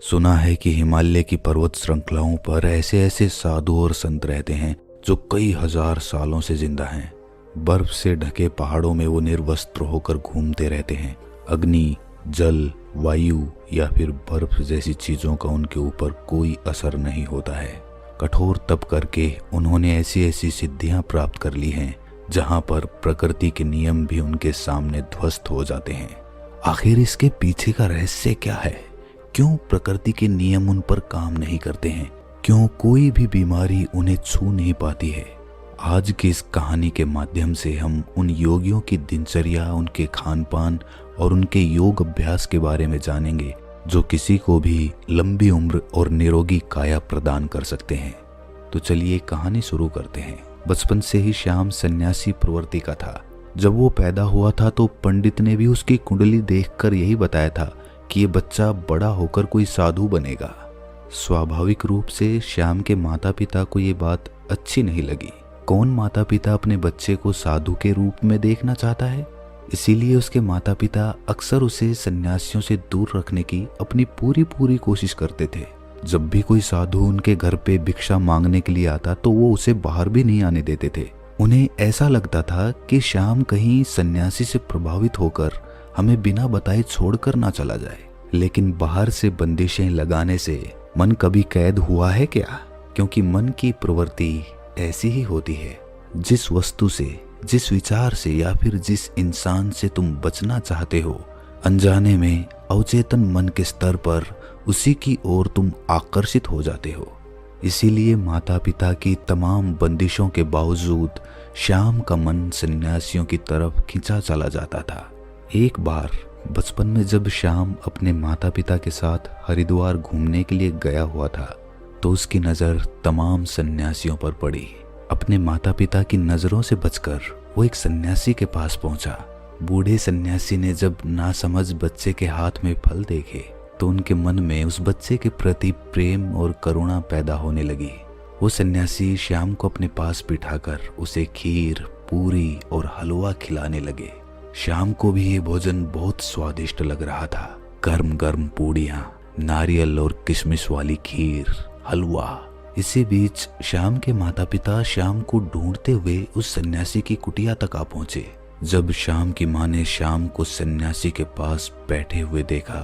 सुना है कि हिमालय की पर्वत श्रृंखलाओं पर ऐसे ऐसे साधु और संत रहते हैं जो कई हजार सालों से जिंदा हैं। बर्फ से ढके पहाड़ों में वो निर्वस्त्र होकर घूमते रहते हैं। अग्नि, जल, वायु या फिर बर्फ जैसी चीजों का उनके ऊपर कोई असर नहीं होता है। कठोर तप करके उन्होंने ऐसी ऐसी सिद्धियां प्राप्त कर ली हैं जहां पर प्रकृति के नियम भी उनके सामने ध्वस्त हो जाते हैं। आखिर इसके पीछे का रहस्य क्या है? क्यों प्रकृति के नियम उन पर काम नहीं करते हैं? क्यों कोई भी बीमारी उन्हें छू नहीं पाती है? आज की इस कहानी के माध्यम से हम उन योगियों की दिनचर्या, उनके खान पान और उनके योग अभ्यास के बारे में जानेंगे जो किसी को भी लंबी उम्र और निरोगी काया प्रदान कर सकते हैं। तो चलिए कहानी शुरू करते हैं। बचपन से ही श्याम सन्यासी प्रवृत्ति का था। जब वो पैदा हुआ था तो पंडित ने भी उसकी कुंडली देखकर यही बताया था कि ये बच्चा बड़ा होकर कोई साधु बनेगा। स्वाभाविक रूप से श्याम के माता पिता को ये बात अच्छी नहीं लगी। कौन माता पिता अपने बच्चे को साधु के रूप में देखना चाहता है? इसीलिए उसके माता पिता अक्सर उसे सन्यासियों से दूर रखने की अपनी पूरी कोशिश करते थे। जब भी कोई साधु उनके घर पे भिक्षा मांगने के लिए आता तो वो उसे बाहर भी नहीं आने देते थे। उन्हें ऐसा लगता था कि श्याम कहीं सन्यासी से प्रभावित होकर हमें बिना बताए छोड़कर ना चला जाए। लेकिन बाहर से बंदिशें लगाने से मन कभी कैद हुआ है क्या? क्योंकि मन की प्रवृत्ति ऐसी ही होती है। जिस वस्तु से, जिस विचार से या फिर जिस इंसान से तुम बचना चाहते हो, अनजाने में अवचेतन मन के स्तर पर उसी की ओर तुम आकर्षित हो जाते हो। इसीलिए माता पिता की तमाम बंदिशों के बावजूद श्याम का मन सन्यासियों की तरफ खिंचा चला जाता था। एक बार बचपन में जब श्याम अपने माता पिता के साथ हरिद्वार घूमने के लिए गया हुआ था तो उसकी नज़र तमाम सन्यासियों पर पड़ी। अपने माता पिता की नज़रों से बचकर वो एक सन्यासी के पास पहुंचा। बूढ़े सन्यासी ने जब नासमझ बच्चे के हाथ में फल देखे तो उनके मन में उस बच्चे के प्रति प्रेम और करुणा पैदा होने लगी। वो सन्यासी श्याम को अपने पास बिठाकर उसे खीर, पूरी और हलवा खिलाने लगे। श्याम को भी ये भोजन बहुत स्वादिष्ट लग रहा था। गर्म गर्म पूड़ियाँ, नारियल और किशमिश वाली खीर, हलवा। इसी बीच श्याम के माता पिता श्याम को ढूंढते हुए उस सन्यासी की कुटिया तक आ पहुंचे। जब श्याम की माँ ने श्याम को सन्यासी के पास बैठे हुए देखा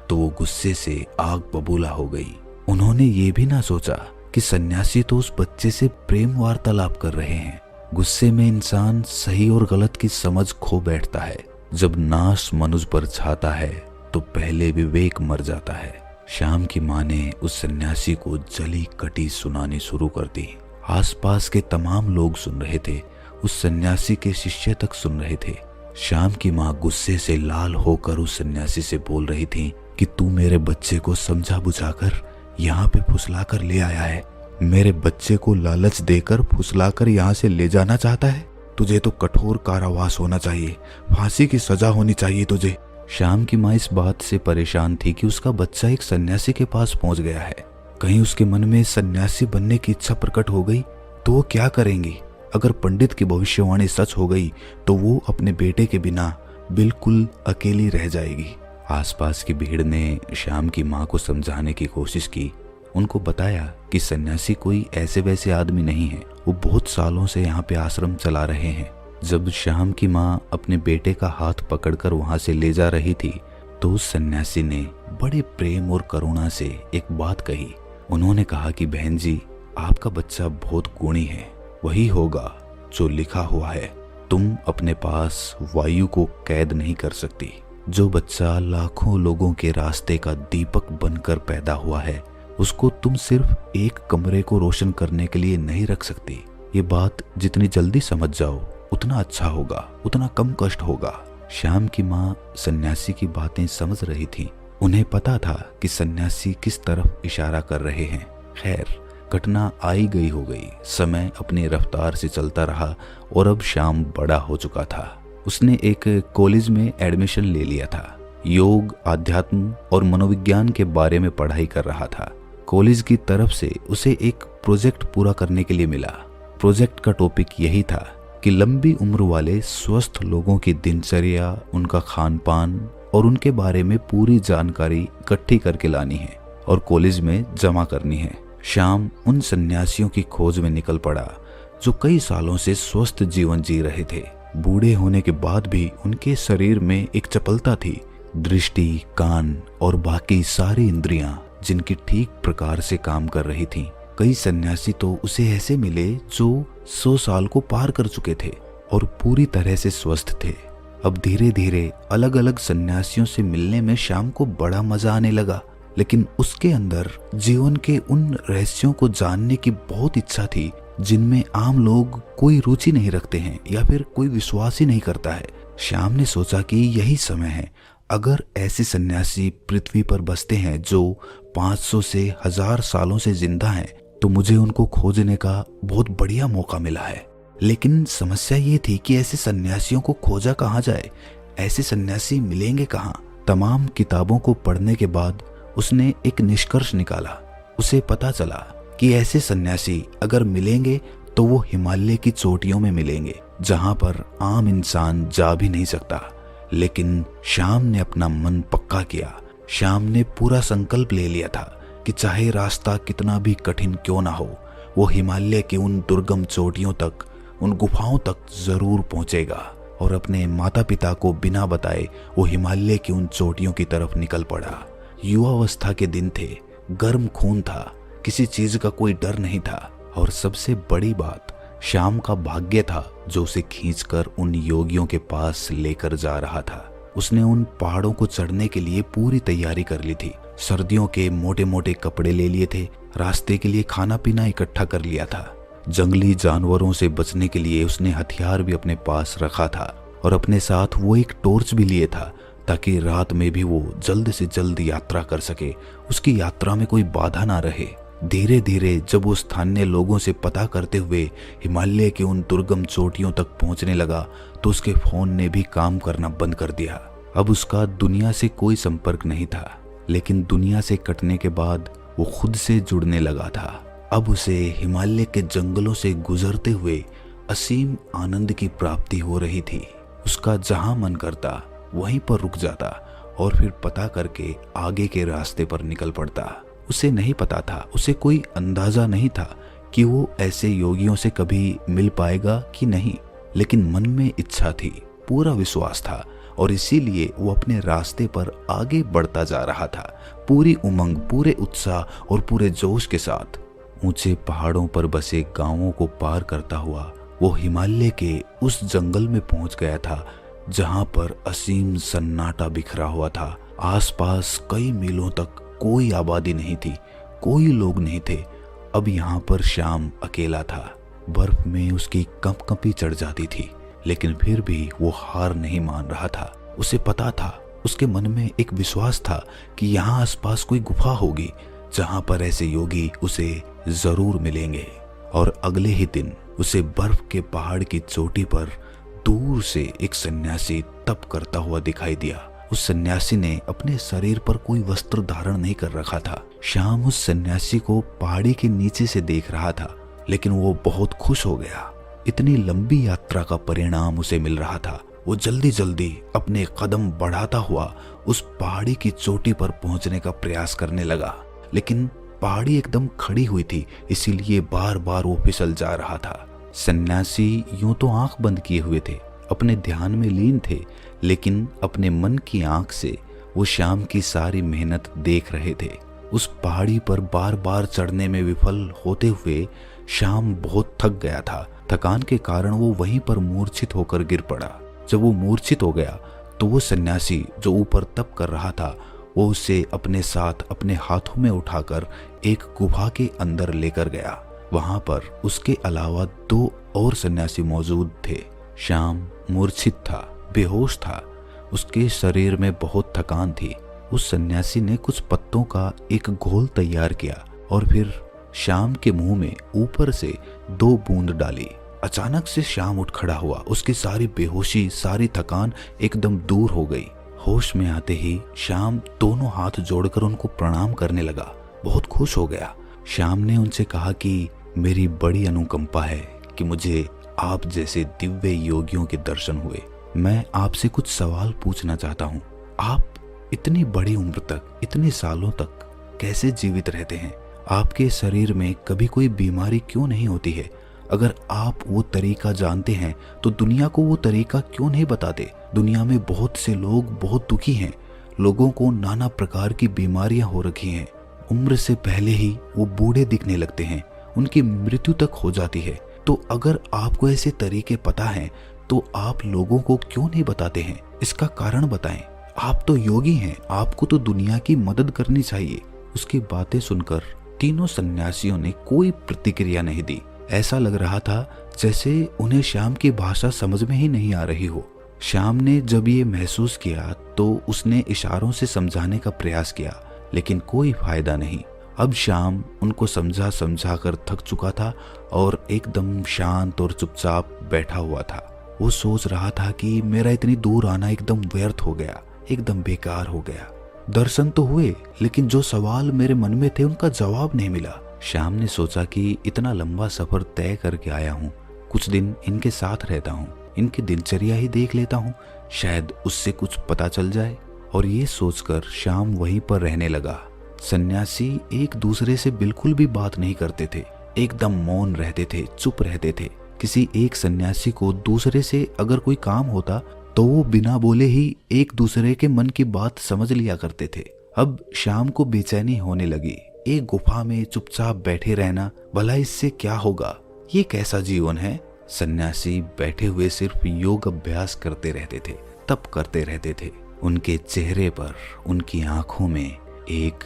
तो वो गुस्से से आग बबूला हो गई। उन्होंने ये भी ना सोचा कि सन्यासी तो उस बच्चे से प्रेम वार्तालाप कर रहे हैं। गुस्से में इंसान सही और गलत की समझ खो बैठता है। जब नाश मनुष्य पर छाता है तो पहले विवेक मर जाता है। श्याम की माँ ने उस सन्यासी को जली कटी सुनानी शुरू कर दी। आसपास के तमाम लोग सुन रहे थे, उस सन्यासी के शिष्य तक सुन रहे थे। श्याम की माँ गुस्से से लाल होकर उस सन्यासी से बोल रही थी कि तू मेरे बच्चे को समझा बुझाकर यहाँ पे फुसला कर ले आया है। मेरे बच्चे को लालच देकर फुसलाकर यहाँ से ले जाना चाहता है। तुझे तो कठोर कारावास होना चाहिए, फांसी की सजा होनी चाहिए तुझे। श्याम की माँ इस बात से परेशान थी कि उसका बच्चा एक सन्यासी के पास पहुंच गया है। कहीं उसके मन में सन्यासी बनने की इच्छा प्रकट हो गई तो वो क्या करेंगी? अगर पंडित की भविष्यवाणी सच हो गई तो वो अपने बेटे के बिना बिल्कुल अकेली रह जाएगी। आसपास की भीड़ ने श्याम की माँ को समझाने की कोशिश की। उनको बताया कि सन्यासी कोई ऐसे वैसे आदमी नहीं है, वो बहुत सालों से यहाँ पे आश्रम चला रहे हैं। जब श्याम की माँ अपने बेटे का हाथ पकड़कर वहां से ले जा रही थी तो उस सन्यासी ने बड़े प्रेम और करुणा से एक बात कही। उन्होंने कहा कि बहन जी, आपका बच्चा बहुत गुणी है, वही होगा जो लिखा हुआ है। तुम अपने पास वायु को कैद नहीं कर सकती। जो बच्चा लाखों लोगों के रास्ते का दीपक बनकर पैदा हुआ है उसको तुम सिर्फ एक कमरे को रोशन करने के लिए नहीं रख सकती। ये बात जितनी जल्दी समझ जाओ उतना अच्छा होगा, उतना कम कष्ट होगा। श्याम की माँ सन्यासी की बातें समझ रही थी। उन्हें पता था कि सन्यासी किस तरफ इशारा कर रहे हैं। खैर, घटना आई गई हो गई। समय अपनी रफ्तार से चलता रहा और अब श्याम बड़ा हो चुका था। उसने एक कॉलेज में एडमिशन ले लिया था। योग, आध्यात्म और मनोविज्ञान के बारे में पढ़ाई कर रहा था। कॉलेज की तरफ से उसे एक प्रोजेक्ट पूरा करने के लिए मिला। प्रोजेक्ट का टॉपिक यही था कि लंबी उम्र वाले स्वस्थ लोगों की दिनचर्या, उनका खान पान और उनके बारे में पूरी जानकारी इकट्ठी करके लानी है। और कॉलेज में जमा करनी है। श्याम उन सन्यासियों की खोज में निकल पड़ा जो कई सालों से स्वस्थ जीवन जी रहे थे। बूढ़े होने के बाद भी उनके शरीर में एक चपलता थी, दृष्टि, कान और बाकी सारी इंद्रियां जिनकी ठीक प्रकार से काम कर रही थीं। कई सन्यासी तो उसे ऐसे मिले जो 100 साल को पार कर चुके थे और पूरी तरह से स्वस्थ थे। अब धीरे धीरे अलग अलग सन्यासियों से मिलने में श्याम को बड़ा मजा आने लगा, लेकिन उसके अंदर जीवन के उन रहस्यों को जानने की बहुत इच्छा थी जिनमें आम लोग कोई रुचि नहीं रखते हैं या फिर कोई विश्वास ही नहीं करता है। श्याम ने सोचा कि यही समय है। अगर ऐसे सन्यासी पृथ्वी पर बसते हैं जो 500 से 1000 सालों से जिंदा हैं, तो मुझे उनको खोजने का बहुत बढ़िया मौका मिला है। लेकिन समस्या ये थी कि ऐसे सन्यासियों को खोजा कहाँ जाए, ऐसे सन्यासी मिलेंगे कहाँ। तमाम किताबों को पढ़ने के बाद उसने एक निष्कर्ष निकाला। उसे पता चला कि ऐसे सन्यासी अगर मिलेंगे तो वो हिमालय की चोटियों में मिलेंगे, जहां पर आम इंसान जा भी नहीं सकता। लेकिन श्याम ने अपना मन पक्का किया। श्याम ने पूरा संकल्प ले लिया था कि चाहे रास्ता कितना भी कठिन क्यों ना हो, वो हिमालय की उन दुर्गम चोटियों तक, उन गुफाओं तक जरूर पहुंचेगा। और अपने माता पिता को बिना बताए वो हिमालय की उन चोटियों की तरफ निकल पड़ा। युवावस्था के दिन थे, गर्म खून था, किसी चीज का कोई डर नहीं था। और सबसे बड़ी बात, श्याम का भाग्य था जो उसे खींचकर उन योगियों के पास लेकर जा रहा था। उसने उन पहाड़ों को चढ़ने के लिए पूरी तैयारी कर ली थी। सर्दियों के मोटे मोटे कपड़े ले लिए थे, रास्ते के लिए खाना पीना इकट्ठा कर लिया था। जंगली जानवरों से बचने के लिए उसने हथियार भी अपने पास रखा था और अपने साथ वो एक टॉर्च भी लिए था ताकि रात में भी वो जल्द से जल्द यात्रा कर सके, उसकी यात्रा में कोई बाधा ना रहे। धीरे धीरे जब वो स्थानीय लोगों से पता करते हुए हिमालय के उन दुर्गम चोटियों तक पहुंचने लगा तो उसके फोन ने भी काम करना बंद कर दिया। अब उसका दुनिया से कोई संपर्क नहीं था, लेकिन दुनिया से कटने के बाद वो खुद से जुड़ने लगा था। अब उसे हिमालय के जंगलों से गुजरते हुए असीम आनंद की प्राप्ति हो रही थी। उसका जहां मन करता वहीं पर रुक जाता और फिर पता करके आगे के रास्ते पर निकल पड़ता। उसे नहीं पता था, उसे कोई अंदाजा नहीं था कि वो ऐसे योगियों से कभी मिल पाएगा कि नहीं, लेकिन मन में इच्छा थी, पूरा विश्वास था और इसीलिए वो अपने रास्ते पर आगे बढ़ता जा रहा था, पूरी उमंग, पूरे उत्साह और पूरे जोश के साथ। ऊंचे पहाड़ों पर बसे गांवों को पार करता हुआ वो हिमालय के उस जंगल में पहुंच गया था जहां पर असीम सन्नाटा बिखरा हुआ था। आसपास कई मीलों तक कोई आबादी नहीं थी, कोई लोग नहीं थे। अब यहाँ पर श्याम अकेला था। बर्फ में उसकी कंपकंपी चढ़ जाती थी, लेकिन फिर भी वो हार नहीं मान रहा था। उसे पता था, उसके मन में एक विश्वास था कि यहाँ आसपास कोई गुफा होगी जहाँ पर ऐसे योगी उसे जरूर मिलेंगे। और अगले ही दिन उसे बर्फ के पहाड़ की चोटी पर दूर से एक सन्यासी तप करता हुआ दिखाई दिया। उस सन्यासी ने अपने शरीर पर कोई वस्त्र धारण नहीं कर रखा था। श्याम उस सन्यासी को पहाड़ी के नीचे से देख रहा था, लेकिन वो बहुत खुश हो गया। इतनी लंबी यात्रा का परिणाम उसे मिल रहा था। वो जल्दी जल्दी अपने कदम बढ़ाता हुआ उस पहाड़ी की चोटी पर पहुंचने का प्रयास करने लगा, लेकिन पहाड़ी एकदम खड़ी हुई थी, इसीलिए बार बार वो फिसल जा रहा था। सन्यासी यूं तो आंख बंद किए हुए थे, अपने ध्यान में लीन थे, लेकिन अपने मन की आंख से वो श्याम की सारी मेहनत देख रहे थे। उस पहाड़ी पर बार बार चढ़ने में विफल होते हुए श्याम बहुत थक गया था। थकान के कारण वो वहीं पर मूर्छित होकर गिर पड़ा। जब वो मूर्छित हो गया तो वो सन्यासी जो ऊपर तप कर रहा था, वो उसे अपने साथ अपने हाथों में उठाकर एक गुफा के अंदर लेकर गया। वहां पर उसके अलावा 2 और सन्यासी मौजूद थे। श्याम मूर्छित था, बेहोश था, उसके शरीर में बहुत थकान थी। उस सन्यासी ने कुछ पत्तों का एक घोल तैयार किया और फिर श्याम के मुंह में ऊपर से 2 बूंद डाली। अचानक से श्याम उठ खड़ा हुआ, उसकी सारी बेहोशी, सारी थकान एकदम दूर हो गई। होश में आते ही श्याम दोनों हाथ जोड़कर उनको प्रणाम करने लगा, बहुत खुश हो गया। श्याम ने उनसे कहा कि मेरी बड़ी अनुकंपा है कि मुझे आप जैसे दिव्य योगियों के दर्शन हुए। मैं आपसे कुछ सवाल पूछना चाहता हूँ। आप इतनी बड़ी उम्र तक, इतने सालों तक कैसे जीवित रहते हैं? आपके शरीर में कभी कोई बीमारी क्यों नहीं होती है? अगर आप वो तरीका जानते हैं तो दुनिया को वो तरीका क्यों नहीं बताते? दुनिया में बहुत से लोग बहुत दुखी हैं। लोगों को नाना प्रकार की बीमारियां हो रखी हैं। उम्र से पहले ही वो बूढ़े दिखने लगते हैं, उनकी मृत्यु तक हो जाती है। तो अगर आपको ऐसे तरीके पता हैं तो आप लोगों को क्यों नहीं बताते हैं? इसका कारण बताएं। आप तो योगी हैं, आपको तो दुनिया की मदद करनी चाहिए। उसकी बातें सुनकर तीनों सन्यासियों ने कोई प्रतिक्रिया नहीं दी। ऐसा लग रहा था जैसे उन्हें श्याम की भाषा समझ में ही नहीं आ रही हो। श्याम ने जब ये महसूस किया तो उसने इशारों से समझाने का प्रयास किया, लेकिन कोई फायदा नहीं। अब श्याम उनको समझा समझा कर थक चुका था और एकदम शांत और चुपचाप बैठा हुआ था। वो सोच रहा था कि मेरा इतनी दूर आना एकदम व्यर्थ हो गया, एकदम बेकार हो गया। दर्शन तो हुए, लेकिन जो सवाल मेरे मन में थे उनका जवाब नहीं मिला। श्याम ने सोचा कि इतना लंबा सफर तय करके आया हूँ, कुछ दिन इनके साथ रहता हूँ, इनकी दिनचर्या ही देख लेता हूँ, शायद उससे कुछ पता चल जाए। और ये सोचकर श्याम वहीं पर रहने लगा। सन्यासी एक दूसरे से बिल्कुल भी बात नहीं करते थे, एकदम मौन रहते थे, चुप रहते थे। किसी एक सन्यासी को दूसरे से अगर कोई काम होता तो वो बिना बोले ही एक दूसरे के मन की बात समझ लिया करते थे। अब श्याम को बेचैनी होने लगी। एक गुफा में चुपचाप बैठे रहना, भला इससे क्या होगा? ये कैसा जीवन है? सन्यासी बैठे हुए सिर्फ योग अभ्यास करते रहते थे, तप करते रहते थे। उनके चेहरे पर, उनकी आंखों में एक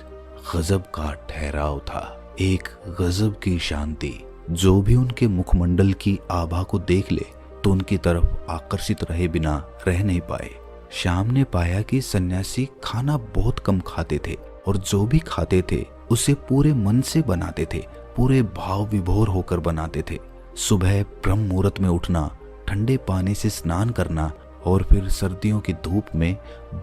गजब का ठहराव था, एक गजब की शांति। जो भी उनके मुखमंडल की आभा को देख ले तो उनकी तरफ आकर्षित रहे बिना रह नहीं पाए। श्याम ने पाया कि सन्यासी खाना बहुत कम खाते थे और जो भी खाते थे उसे पूरे मन से बनाते थे, पूरे भाव विभोर होकर बनाते थे। सुबह ब्रह्म मुहूर्त में उठना, ठंडे पानी से स्नान करना और फिर सर्दियों की धूप में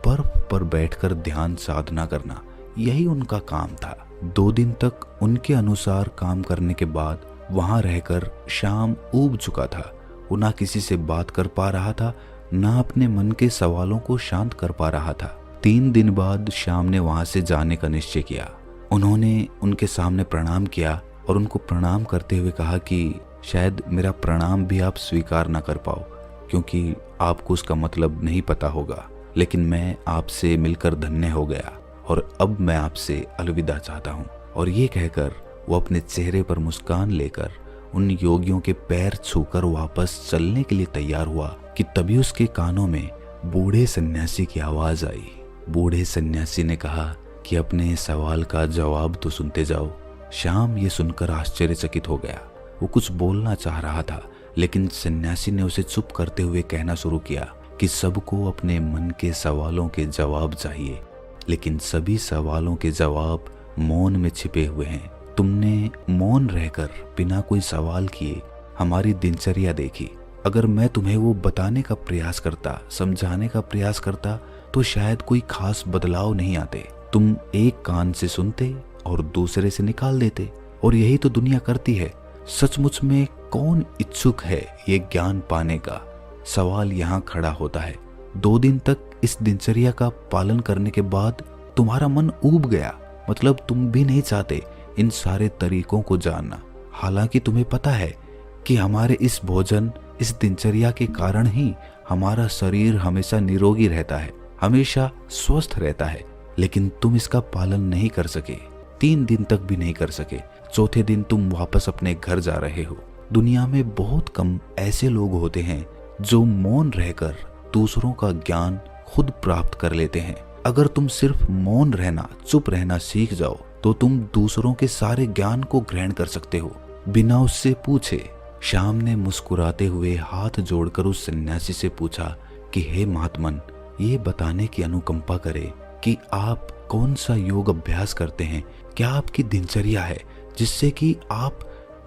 बर्फ पर बैठकर ध्यान साधना करना, यही उनका काम था। 2 दिन तक उनके अनुसार काम करने के बाद वहां रहकर श्याम ऊब चुका था। वो ना किसी से बात कर पा रहा था, ना अपने मन के सवालों को शांत कर पा रहा था। 3 दिन बाद श्याम ने वहां से जाने का निश्चय किया। उन्होंने उनके सामने प्रणाम किया और उनको प्रणाम करते हुए कहा कि शायद मेरा प्रणाम भी आप स्वीकार ना कर पाओ, क्योंकि आपको उसका मतलब नहीं पता होगा, लेकिन मैं आपसे मिलकर धन्य हो गया और अब मैं आपसे अलविदा चाहता हूँ। और ये कहकर वो अपने चेहरे पर मुस्कान लेकर उन योगियों के पैर छूकर वापस चलने के लिए तैयार हुआ कि तभी उसके कानों में बूढ़े सन्यासी की आवाज आई। बूढ़े सन्यासी ने कहा कि अपने सवाल का जवाब तो सुनते जाओ। श्याम ये सुनकर आश्चर्यचकित हो गया। वो कुछ बोलना चाह रहा था, लेकिन सन्यासी ने उसे चुप करते हुए कहना शुरू किया कि सबको अपने मन के सवालों के जवाब चाहिए, लेकिन सभी सवालों के जवाब मौन में छिपे हुए हैं। तुमने मौन रहकर बिना कोई सवाल किए हमारी दिनचर्या देखी। अगर मैं तुम्हें वो बताने का प्रयास करता, समझाने का प्रयास करता, तो शायद कोई खास बदलाव नहीं आते। तुम एक कान से सुनते और दूसरे से निकाल देते, और यही तो दुनिया करती है। सचमुच में कौन इच्छुक है ये ज्ञान पाने का? सवाल यहाँ खड़ा होता है। 2 दिन तक इस दिनचर्या का पालन करने के बाद तुम्हारा मन ऊब गया, मतलब तुम भी नहीं चाहते इन सारे तरीकों को जानना। हालांकि तुम्हें पता है कि हमारे इस भोजन, इस दिनचर्या के कारण ही हमारा शरीर हमेशा निरोगी रहता है, हमेशा स्वस्थ रहता है, लेकिन तुम इसका पालन नहीं कर सके। 3 दिन तक भी नहीं कर सके। 4थे दिन तुम वापस अपने घर जा रहे हो। दुनिया में बहुत कम ऐसे लोग होते हैं जो मौन रहकर दूसरों का ज्ञान खुद प्राप्त कर लेते हैं। अगर तुम सिर्फ मौन रहना, चुप रहना सीख जाओ तो तुम दूसरों के सारे ज्ञान को ग्रहण कर सकते हो, बिना उससे पूछे। श्याम ने मुस्कुराते हुए हाथ जोड़कर उस सन्यासी से पूछा कि हे महात्मन, ये बताने की अनुकंपा करे कि आप कौन सा योग अभ्यास करते हैं, क्या आपकी दिनचर्या है जिससे कि आप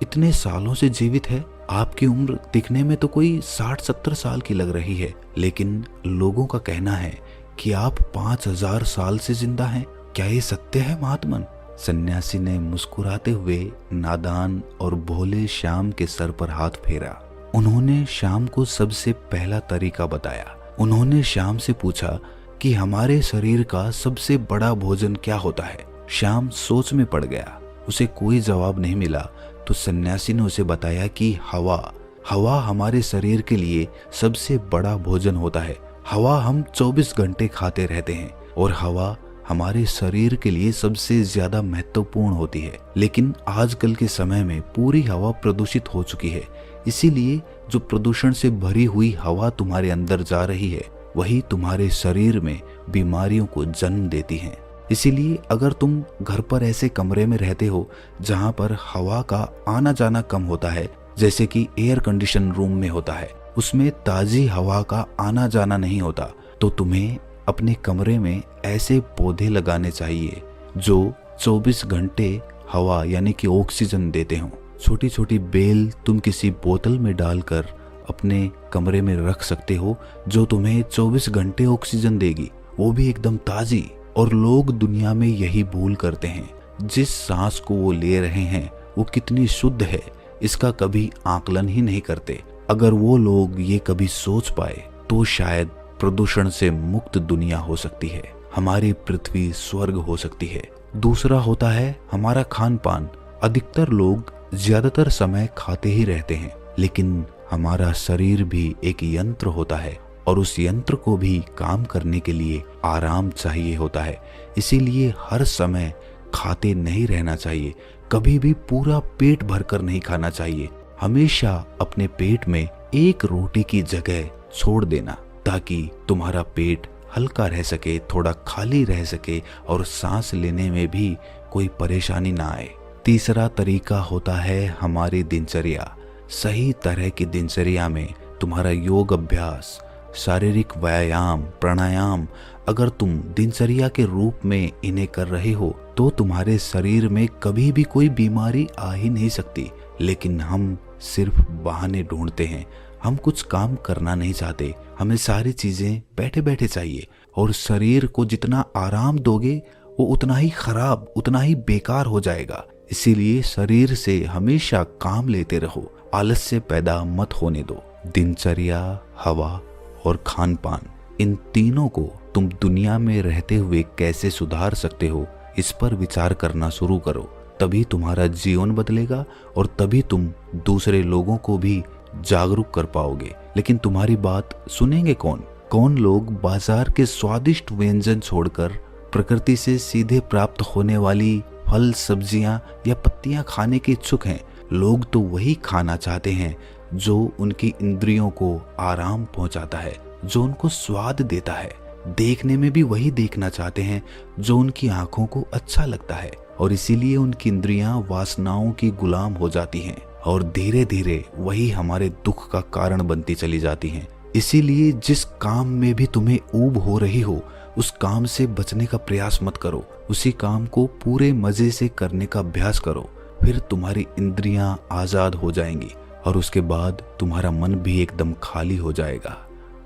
इतने सालों से जीवित है? आपकी उम्र दिखने में तो कोई 60-70 साल की लग रही है, लेकिन लोगों का कहना है कि आप 5000 साल से जिंदा हैं। क्या ये सत्य है महात्मन? सन्यासी ने मुस्कुराते हुए नादान और भोले श्याम के सर पर हाथ फेरा। उन्होंने श्याम को सबसे पहला तरीका बताया। उन्होंने श्याम से पूछा कि हमारे शरीर का सबसे बड़ा भोजन क्या होता है? श्याम सोच में पड़ गया। उसे कोई जवाब नहीं मिला तो सन्यासी ने उसे बताया कि हवा हमारे शरीर के लिए सबसे बड़ा भोजन होता है। हवा हम 24 घंटे खाते रहते हैं और हवा हमारे शरीर के लिए सबसे ज्यादा महत्वपूर्ण होती है। लेकिन आजकल के समय में पूरी हवा प्रदूषित हो चुकी है, इसीलिए जो प्रदूषण से भरी हुई हवा तुम्हारे अंदर जा रही है वही तुम्हारे शरीर में बीमारियों को जन्म देती है। इसीलिए अगर तुम घर पर ऐसे कमरे में रहते हो जहां पर हवा का आना जाना कम होता है, जैसे कि एयर कंडीशन रूम में होता है, उसमें ताजी हवा का आना जाना नहीं होता, तो तुम्हें अपने कमरे में ऐसे पौधे लगाने चाहिए जो 24 घंटे हवा यानी कि ऑक्सीजन देते हों। छोटी छोटी बेल तुम किसी बोतल में डालकर अपने कमरे में रख सकते हो जो तुम्हें 24 घंटे ऑक्सीजन देगी, वो भी एकदम ताजी। और लोग दुनिया में यही भूल करते हैं, जिस सांस को वो ले रहे हैं वो कितनी शुद्ध है इसका कभी आकलन ही नहीं करते। अगर वो लोग ये कभी सोच पाए तो शायद प्रदूषण से मुक्त दुनिया हो सकती है, हमारी पृथ्वी स्वर्ग हो सकती है। दूसरा होता है हमारा खान पान। अधिकतर लोग ज्यादातर समय खाते ही रहते हैं, लेकिन हमारा शरीर भी एक यंत्र होता है और उस यंत्र को भी काम करने के लिए आराम चाहिए होता है। इसीलिए हर समय खाते नहीं रहना चाहिए, कभी भी पूरा पेट भरकर नहीं खाना चाहिए। हमेशा अपने पेट में एक रोटी की जगह छोड़ देना ताकि तुम्हारा पेट हल्का रह सके, थोड़ा खाली रह सके और सांस लेने में भी कोई परेशानी ना आए। तीसरा तरीका होता है हमारी दिनचर्या। सही तरह की दिनचर्या में तुम्हारा योग अभ्यास, शारीरिक व्यायाम, प्राणायाम अगर तुम दिनचर्या के रूप में इन्हें कर रहे हो तो तुम्हारे शरीर में कभी भी कोई बीमारी आ ही नहीं सकती। लेकिन हम सिर्फ बहाने ढूंढते हैं, हम कुछ काम करना नहीं चाहते, हमें सारी चीजें बैठे बैठे चाहिए। और शरीर को जितना आराम दोगे वो उतना ही खराब, उतना ही बेकार हो जाएगा। इसीलिए शरीर से हमेशा काम लेते रहो, आलस्य पैदा मत होने दो। दिनचर्या, हवा और खान पान, इन तीनों को तुम दुनिया में रहते हुए कैसे सुधार सकते हो इस पर विचार करना शुरू करो। तभी तुम्हारा जीवन बदलेगा और तभी तुम दूसरे लोगों को भी जागरूक कर पाओगे। लेकिन तुम्हारी बात सुनेंगे कौन? कौन लोग बाजार के स्वादिष्ट व्यंजन छोड़कर प्रकृति से सीधे प्राप्त होने वाली फल, सब्जियां या पत्तियां खाने के इच्छुक हैं? लोग तो वही खाना चाहते हैं जो उनकी इंद्रियों को आराम पहुंचाता है, जो उनको स्वाद देता है। देखने में भी वही देखना चाहते हैं जो उनकी आंखों को अच्छा लगता है, और इसीलिए उनकी इंद्रियां वासनाओं की गुलाम हो जाती हैं और धीरे धीरे वही हमारे दुख का कारण बनती चली जाती हैं। इसीलिए जिस काम में भी तुम्हें ऊब हो रही हो उस काम से बचने का प्रयास मत करो, उसी काम को पूरे मजे से करने का अभ्यास करो। फिर तुम्हारी इंद्रियां आजाद हो जाएंगी और उसके बाद तुम्हारा मन भी एकदम खाली हो जाएगा,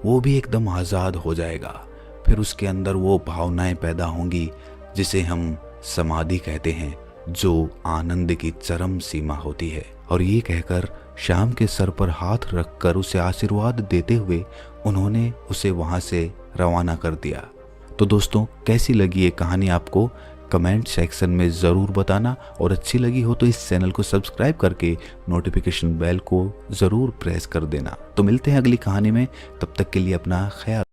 वो भी एकदम आजाद हो जाएगा। फिर उसके अंदर वो भावनाएं पैदा होंगी जिसे हम समाधि कहते हैं, जो आनंद की चरम सीमा होती है। और ये कहकर श्याम के सर पर हाथ रखकर उसे आशीर्वाद देते हुए उन्होंने उसे वहां से रवाना कर दिया। तो दोस्तों, कैसी लगी ये कहानी आपको? कमेंट सेक्शन में ज़रूर बताना, और अच्छी लगी हो तो इस चैनल को सब्सक्राइब करके नोटिफिकेशन बेल को ज़रूर प्रेस कर देना। तो मिलते हैं अगली कहानी में, तब तक के लिए अपना ख्याल